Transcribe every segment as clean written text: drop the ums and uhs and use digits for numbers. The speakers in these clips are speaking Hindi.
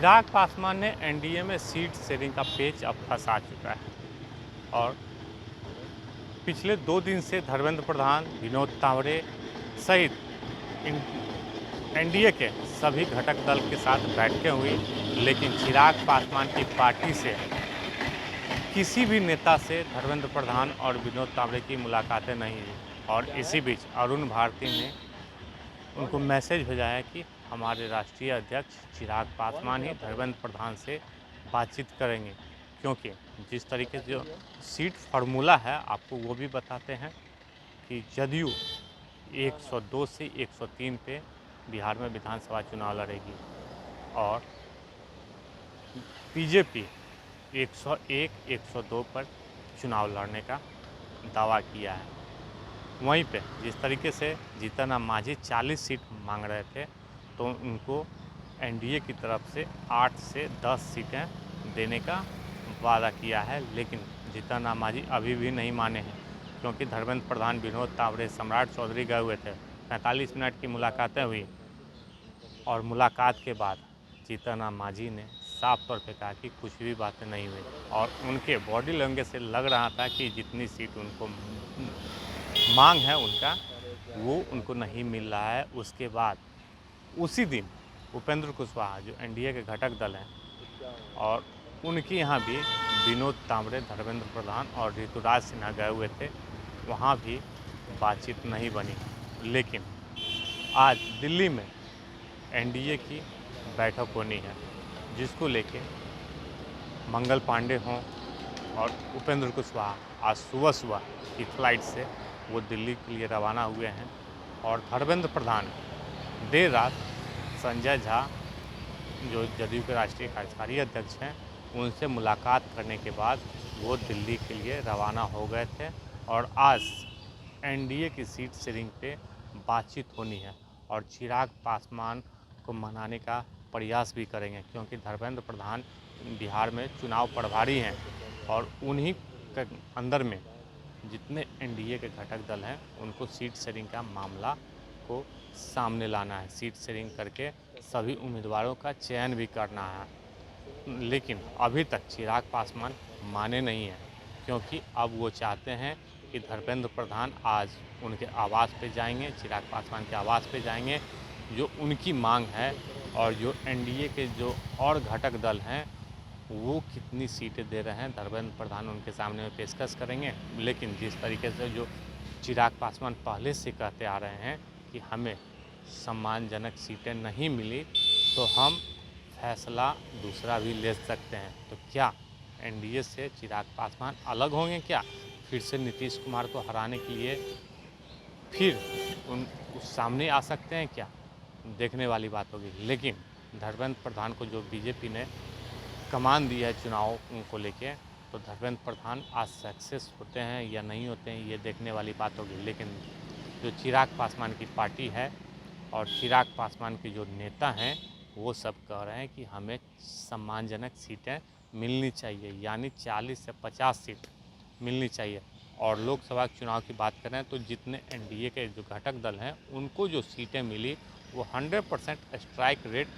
चिराग पासवान ने एनडीए में सीट शेयरिंग का पेच अब फंसा चुका है और पिछले 2 दिन से धर्मेंद्र प्रधान, विनोद तावड़े सहित एनडीए के सभी घटक दल के साथ बैठकें हुई, लेकिन चिराग पासवान की पार्टी से किसी भी नेता से धर्मेंद्र प्रधान और विनोद तावड़े की मुलाकातें नहीं हुई। और इसी बीच अरुण भारती ने उनको मैसेज भेजा है कि हमारे राष्ट्रीय अध्यक्ष चिराग पासवान ही धर्मेंद्र प्रधान से बातचीत करेंगे, क्योंकि जिस तरीके से जो सीट फार्मूला है आपको वो भी बताते हैं कि जदयू 102 से 103 पे बिहार में विधानसभा चुनाव लड़ेगी और बीजेपी 101, 102 पर चुनाव लड़ने का दावा किया है। वहीं पे जिस तरीके से जीतन राम मांझी 40 सीट मांग रहे थे, तो उनको एनडीए की तरफ से 8 से 10 सीटें देने का वादा किया है, लेकिन जीतन राम मांझी अभी भी नहीं माने हैं, क्योंकि धर्मेंद्र प्रधान, विनोद तावड़े, सम्राट चौधरी गए हुए थे। 45 मिनट की मुलाकातें हुई और मुलाकात के बाद जीतन राम मांझी ने साफ तौर पे कहा कि कुछ भी बातें नहीं हुई और उनके बॉडी लैंग्वेज से लग रहा था कि जितनी सीट उनको मांग है उनका, वो उनको नहीं मिल रहा है। उसके बाद उसी दिन उपेंद्र कुशवाहा जो एनडीए के घटक दल हैं और उनके यहाँ भी विनोद तावड़े, धर्मेंद्र प्रधान और ऋतुराज सिन्हा गए हुए थे, वहाँ भी बातचीत नहीं बनी। लेकिन आज दिल्ली में एनडीए की बैठक होनी है, जिसको लेके मंगल पांडे हों और उपेंद्र कुशवाहा आज सुबह की फ्लाइट से वो दिल्ली के लिए रवाना हुए हैं और धर्मेंद्र प्रधान देर रात संजय झा जो जदयू के राष्ट्रीय कार्यकारी अध्यक्ष हैं उनसे मुलाकात करने के बाद वो दिल्ली के लिए रवाना हो गए थे और आज एनडीए की सीट शेयरिंग पे बातचीत होनी है और चिराग पासवान को मनाने का प्रयास भी करेंगे, क्योंकि धर्मेंद्र प्रधान बिहार में चुनाव प्रभारी हैं और उन्हीं के अंदर में जितने एनडीए के घटक दल हैं उनको सीट शेयरिंग का मामला को सामने लाना है, सीट शेयरिंग करके सभी उम्मीदवारों का चयन भी करना है। लेकिन अभी तक चिराग पासवान माने नहीं हैं, क्योंकि अब वो चाहते हैं कि धर्मेंद्र प्रधान आज उनके आवास पे जाएंगे, चिराग पासवान के आवास पे जाएंगे, जो उनकी मांग है और जो एनडीए के जो और घटक दल हैं वो कितनी सीटें दे रहे हैं धर्मेंद्र प्रधान उनके सामने में पेशकश करेंगे। लेकिन जिस तरीके से जो चिराग पासवान पहले से कहते आ रहे हैं कि हमें सम्मानजनक सीटें नहीं मिली तो हम फैसला दूसरा भी ले सकते हैं, तो क्या एनडीए से चिराग पासवान अलग होंगे? क्या फिर से नीतीश कुमार को हराने के लिए फिर उस सामने आ सकते हैं? क्या देखने वाली बात होगी। लेकिन धर्मेंद्र प्रधान को जो बीजेपी ने कमान दी है चुनाव को लेके, तो धर्मेंद्र प्रधान आज सक्सेस होते हैं या नहीं होते हैं ये देखने वाली बात होगी। लेकिन जो चिराग पासवान की पार्टी है और चिराग पासवान के जो नेता हैं वो सब कह रहे हैं कि हमें सम्मानजनक सीटें मिलनी चाहिए, यानी 40 से 50 सीट मिलनी चाहिए। और लोकसभा चुनाव की बात करें तो जितने एनडीए के जो घटक दल हैं उनको जो सीटें मिली वो 100% स्ट्राइक रेट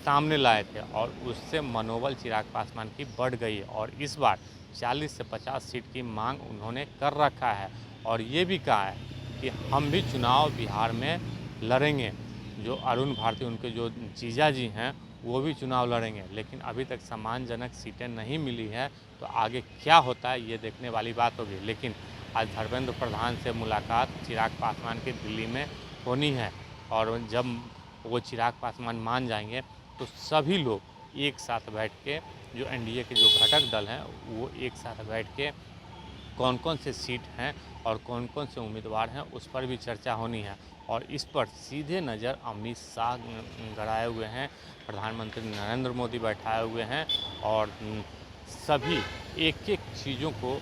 सामने लाए थे और उससे मनोबल चिराग पासवान की बढ़ गई है और इस बार 40 से 50 सीट की मांग उन्होंने कर रखा है और ये भी कहा है कि हम भी चुनाव बिहार में लड़ेंगे। जो अरुण भारती उनके जो जीजा जी हैं वो भी चुनाव लड़ेंगे, लेकिन अभी तक सम्मानजनक सीटें नहीं मिली हैं, तो आगे क्या होता है ये देखने वाली बात होगी। लेकिन आज धर्मेंद्र प्रधान से मुलाकात चिराग पासवान की दिल्ली में होनी है और जब वो चिराग पासवान मान जाएंगे तो सभी लोग एक साथ बैठ के जो एनडीए के जो घटक दल हैं वो एक साथ बैठ के कौन कौन से सीट हैं और कौन कौन से उम्मीदवार हैं उस पर भी चर्चा होनी है। और इस पर सीधे नज़र अमित शाह गड़ाए हुए हैं, प्रधानमंत्री नरेंद्र मोदी बैठाए हुए हैं और सभी एक एक चीज़ों को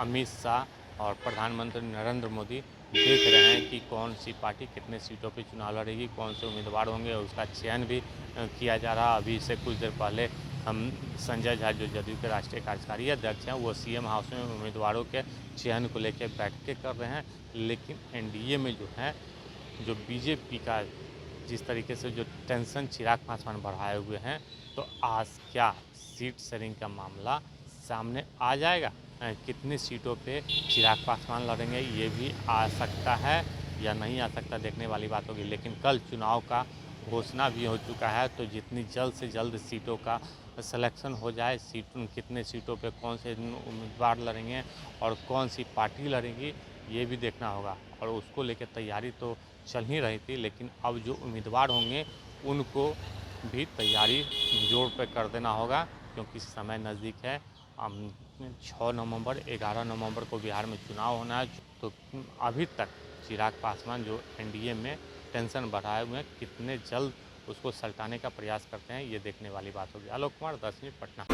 अमित शाह और प्रधानमंत्री नरेंद्र मोदी देख रहे हैं कि कौन सी पार्टी कितने सीटों पे चुनाव लड़ेगी, कौन से उम्मीदवार होंगे, उसका चयन भी किया जा रहा। अभी से कुछ देर पहले हम संजय झा जो जदयू के राष्ट्रीय कार्यकारी अध्यक्ष हैं वो सीएम हाउस में उम्मीदवारों के चयन को लेकर बैठकें कर रहे हैं। लेकिन एनडीए में जो है जो बीजेपी का जिस तरीके से जो टेंशन चिराग पासवान बढ़ाए हुए हैं, तो आज क्या सीट शेयरिंग का मामला सामने आ जाएगा? कितनी सीटों पे चिराग पासवान लड़ेंगे ये भी आ सकता है या नहीं आ सकता, देखने वाली बात होगी। लेकिन कल चुनाव का घोषणा भी हो चुका है, तो जितनी जल्द से जल्द सीटों का सिलेक्शन हो जाए, कितने सीटों पे कौन से उम्मीदवार लड़ेंगे और कौन सी पार्टी लड़ेगी, ये भी देखना होगा। और उसको लेकर तैयारी तो चल ही रही थी, लेकिन अब जो उम्मीदवार होंगे उनको भी तैयारी जोर पे कर देना होगा, क्योंकि समय नज़दीक है। 6 नवंबर 11 नवंबर को बिहार में चुनाव होना है। तो अभी तक चिराग पासवान जो एनडीए में टेंशन बढ़ाए हुए हैं, कितने जल्द उसको सल्टाने का प्रयास करते हैं, ये देखने वाली बात होगी। आलोक कुमार, 10 मिनट, पटना।